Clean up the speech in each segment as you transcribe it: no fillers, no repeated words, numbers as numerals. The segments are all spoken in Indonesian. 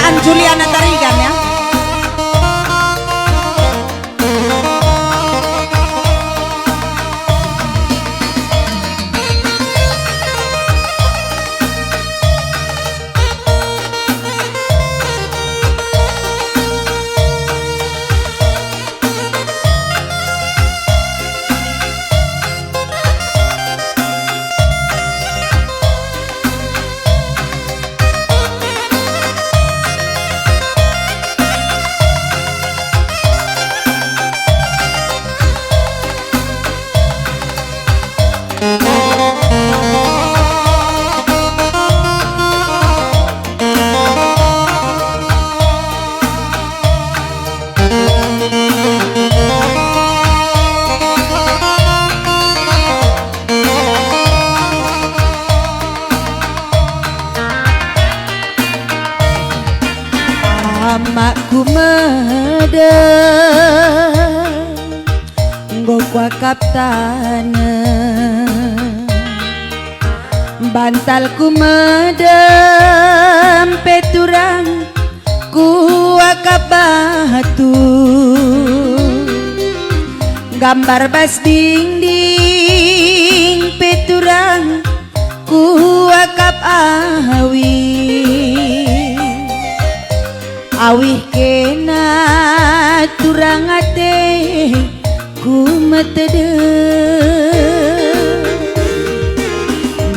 percintaan Juliana Tarigan ya. Amakku mede ngokwa kaptane bantalku medem peturang kuaka batu gambar bas dinding peturang kuakap awih kena turang ate ku metede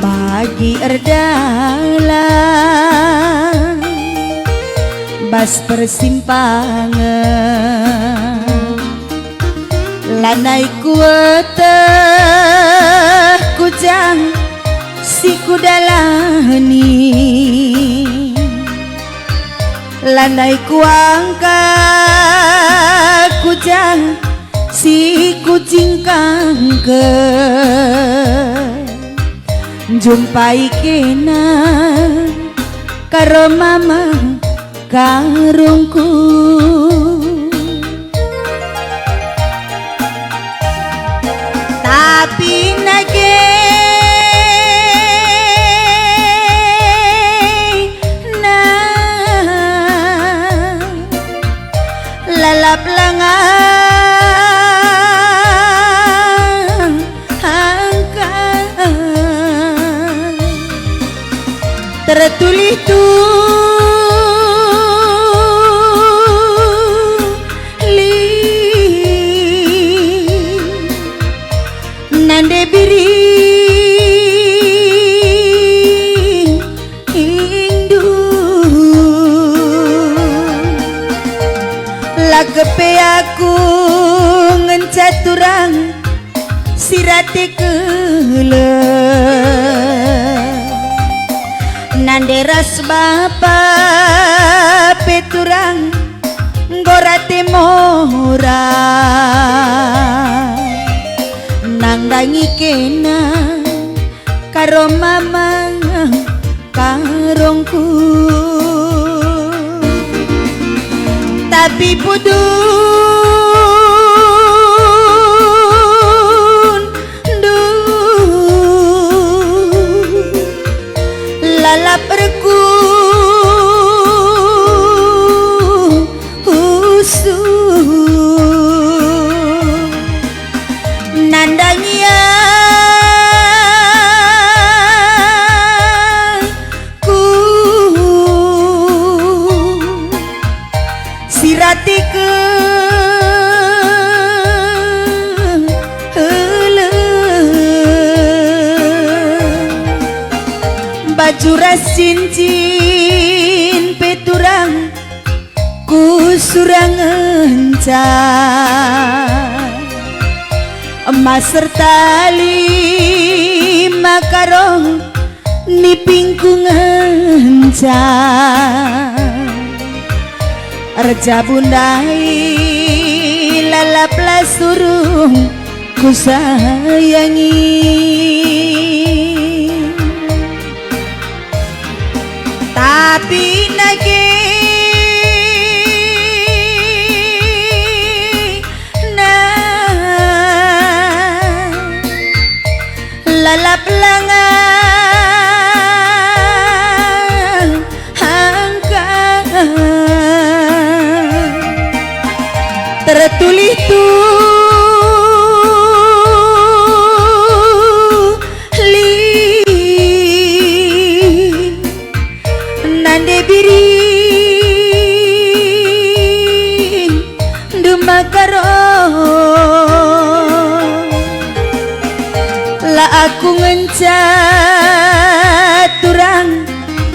bagi erdalan bas persimpangan lanai kuete kujang si kudalani landai kuangka kujang si kucing kangke jumpai kena karo mama karungku tapi nage lalap langang angkat tertulis nande biri lagepe aku ngencaturang sirate keule nanderas bapa peturang gorate mora nangdangi kena karo mama karongku tapi pudun lalap reku nandangnya sirati ke baju ras cincin peturang ku surang encan emas serta lima karong nipingku ngencan Reja bundai lalaplah surung ku sayangi tapi nage lalap langang angkat itu nande biring dumakaro la aku ngencat turang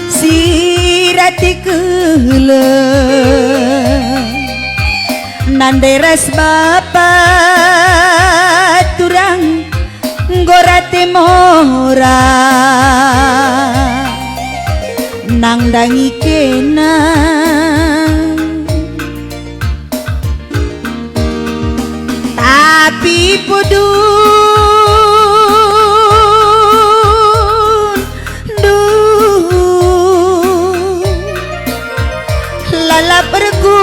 sirati keule nanderas bapak turang gorate mora nang dangi kena tapi pudun lala pergu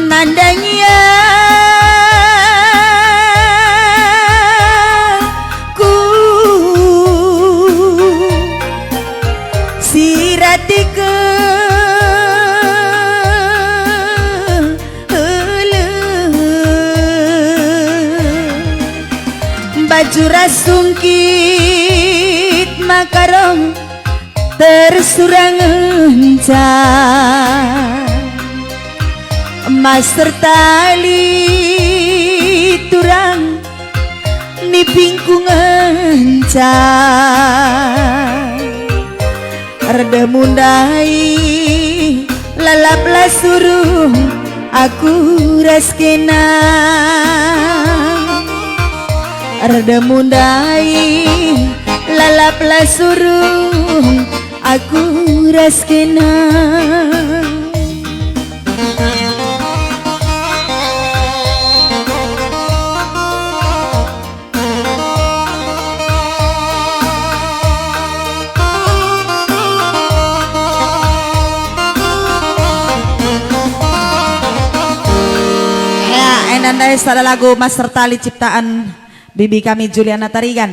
nandanya ku sirati ke baju rasungkit makarong tersurang encah mas tertali turang ni pingkung encah reda mundai lalap lah suruh aku raskena reda mundai lalap lah suruh aku raskena. Nanda sada lagu Mas Tertali ciptaan bibi kami Juliana Tarigan.